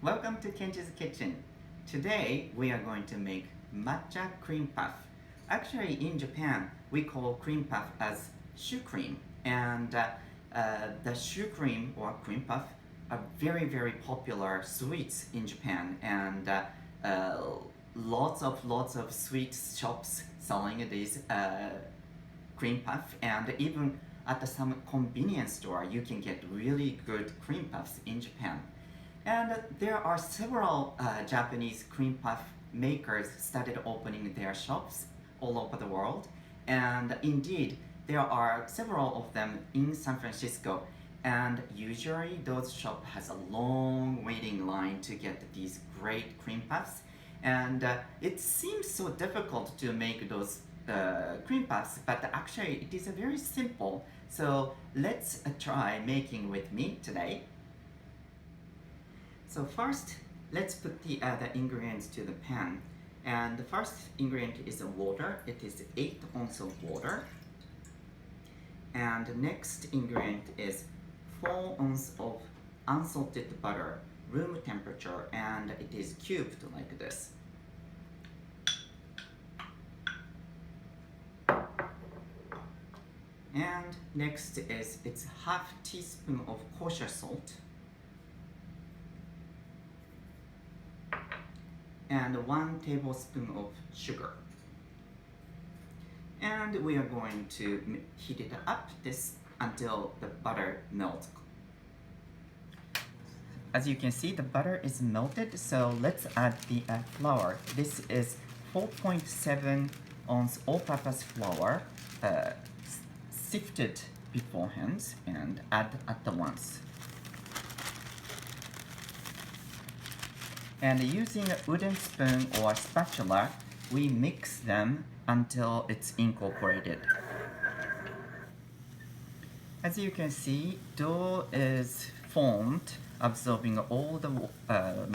Welcome to Kenji's Kitchen. Today we are going to make matcha cream puff. Actually in Japan we call cream puff as choux cream, and the choux cream or cream puff are very popular sweets in Japan, and lots of sweet shops selling these cream puff, and even at some convenience store you can get really good cream puffs in Japan. And there are several Japanese cream puff makers started opening their shops all over the world, and indeed there are several of them in San Francisco, and usually those shops has a long waiting line to get these great cream puffs, and it seems so difficult to make those cream puffs, but actually it is very simple. So let's try making with me today. So first, let's put the ingredients to the pan. And the first ingredient is water. It is 8 ounces of water. And the next ingredient is 4 ounces of unsalted butter, room temperature, and it is cubed like this. And next is it's half teaspoon of kosher salt, and 1 tablespoon of sugar. And we are going to heat it up until the butter melts. As you can see, the butter is melted, so let's add the flour. This is 4.7 ounce all-purpose flour, sifted beforehand, and add at once. And using a wooden spoon or spatula, we mix them until it's incorporated. As you can see, dough is formed, absorbing all the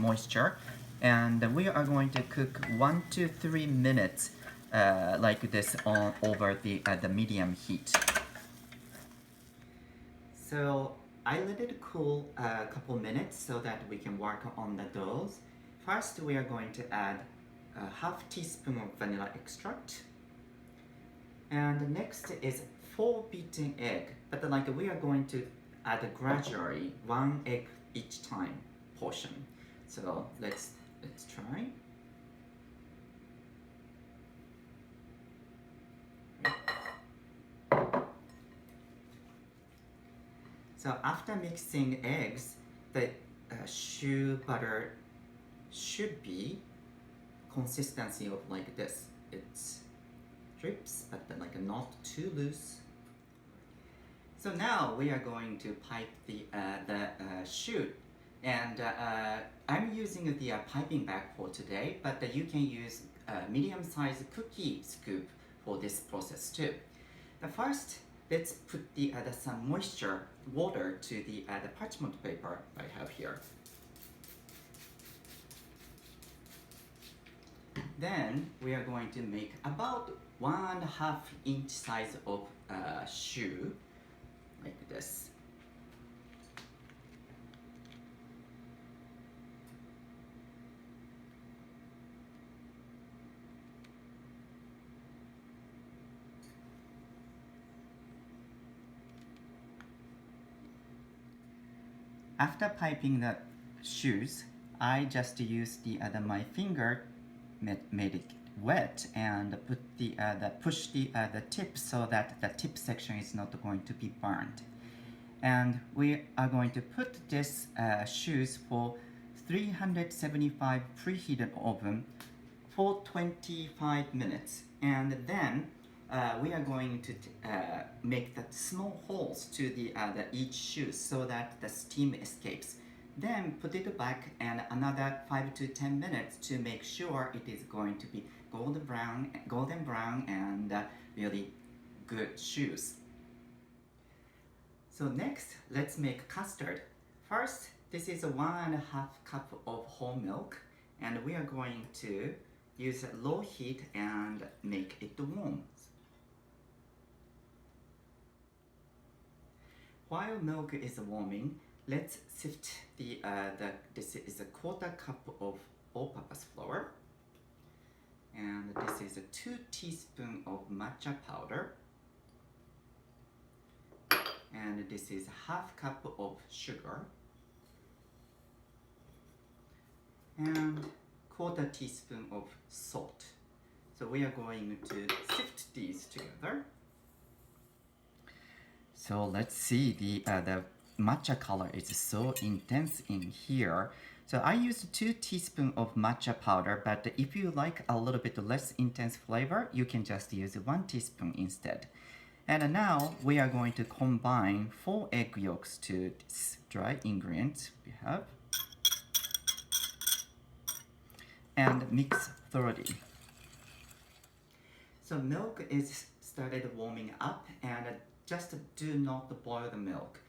moisture, and we are going to cook 1 to 3 minutes like this over the medium heat. So I let it cool a couple minutes so that we can work on the doughs. First, we are going to add a half teaspoon of vanilla extract. And next is 4 beaten egg, but we are going to add gradually 1 egg each time portion. So let's try. So after mixing eggs, the choux butter should be consistency of like this. It drips, but not too loose. So now we are going to pipe the choux, and I'm using the piping bag for today, but you can use a medium-sized cookie scoop for this process too. First, let's put some moisture water to the parchment paper I have here. Then we are going to make about 1.5 inch size of choux, like this. After piping the choux, I just used my finger, made it wet, and put push the tip so that the tip section is not going to be burned. And we are going to put this choux for 375 preheated oven for 25 minutes, and then we are going to make the small holes to the each choux so that the steam escapes. Then put it back and another 5 to 10 minutes to make sure it is going to be golden brown and really good choux. So next, let's make custard. First, this is 1.5 cup of whole milk, and we are going to use low heat and make it warm. While milk is warming, let's sift this is a quarter cup of all-purpose flour, and this is a 2 teaspoons of matcha powder, and this is half cup of sugar, and quarter teaspoon of salt. So we are going to sift these together. So let's see, the matcha color is so intense in here. So I used 2 teaspoons of matcha powder, but if you like a little bit less intense flavor, you can just use 1 teaspoon instead. And now we are going to combine 4 egg yolks to this dry ingredient we have and mix thoroughly. So milk is started warming up, and just do not boil the milk.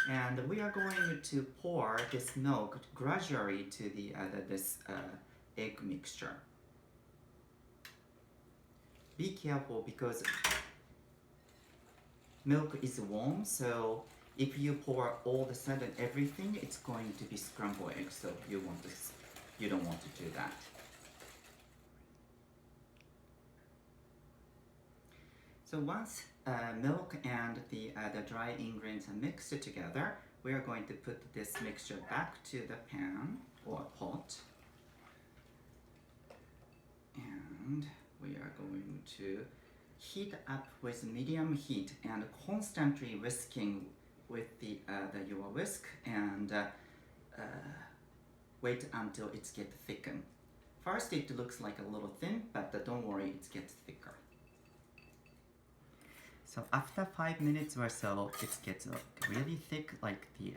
And we are going to pour this milk gradually to this egg mixture. Be careful because milk is warm, so if you pour all of a sudden everything, it's going to be scrambled eggs. So you don't want to do that. So once milk and the dry ingredients are mixed together, we are going to put this mixture back to the pan or pot. And we are going to heat up with medium heat and constantly whisking with your whisk, and wait until it gets thickened. First it looks like a little thin, but don't worry, it gets thicker. So after 5 minutes or so, it gets really thick, like the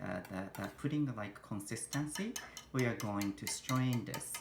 pudding-like consistency. We are going to strain this.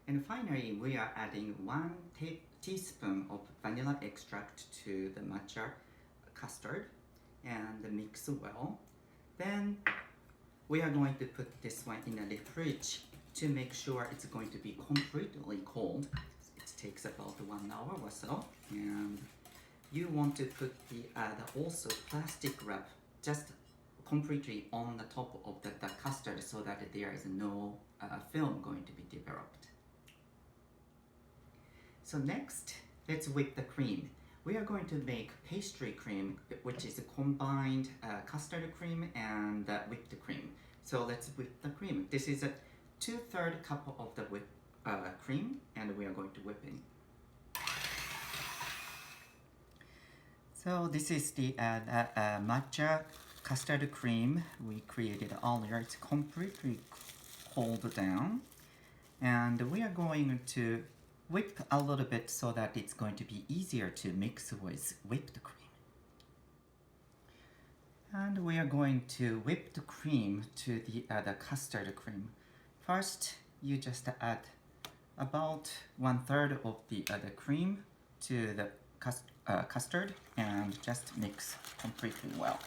And finally, we are adding 1 teaspoon of vanilla extract to the matcha custard and mix well. Then we are going to put this one in the fridge to make sure it's going to be completely cold. It takes about 1 hour or so. And you want to put the also plastic wrap just completely on the top of the custard so that there is no film going to be developed. So next, let's whip the cream. We are going to make pastry cream, which is a combined custard cream and whipped cream. So let's whip the cream. This is a 2/3 cup of the cream, and we are going to whip in. So this is the matcha custard cream we created earlier. It's completely cooled down, and we are going to whip a little bit so that it's going to be easier to mix with whipped cream. And we are going to whip the cream to the custard cream. First, you just add about 1/3 of the cream to the custard and just mix completely well.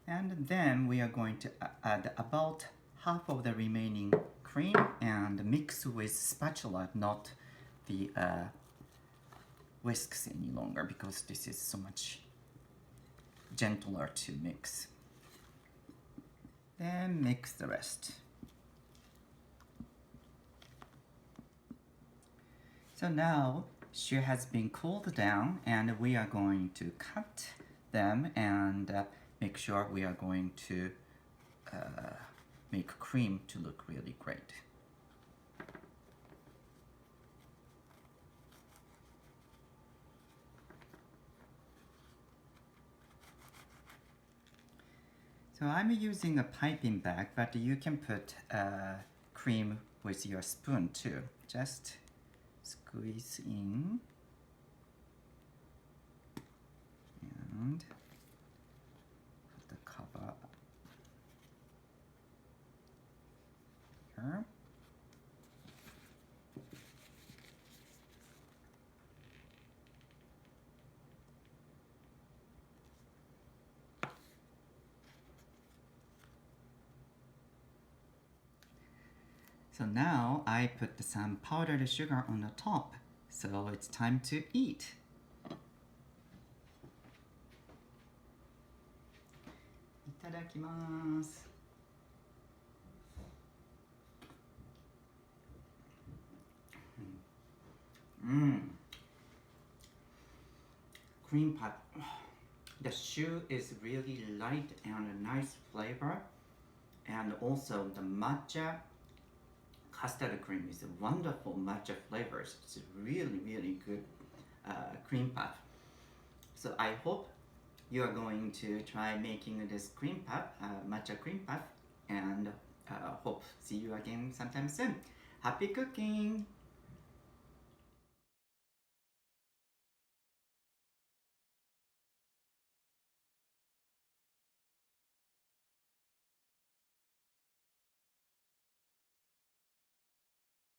And then we are going to add about half of the remaining cream and mix with spatula, not the whisks any longer, because this is so much gentler to mix. Then mix the rest. So now she has been cooled down, and we are going to cut them and make sure we are going to make cream to look really great. So I'm using a piping bag, but you can put cream with your spoon too. Just squeeze in and put the cup So now I put some powdered sugar on the top. So it's time to eat. いただきます。Cream puff. The choux is really light and a nice flavor. And also the matcha custard cream is a wonderful matcha flavors. It's really, really good cream puff. So I hope you are going to try making this cream puff, matcha cream puff, and hope see you again sometime soon. Happy cooking!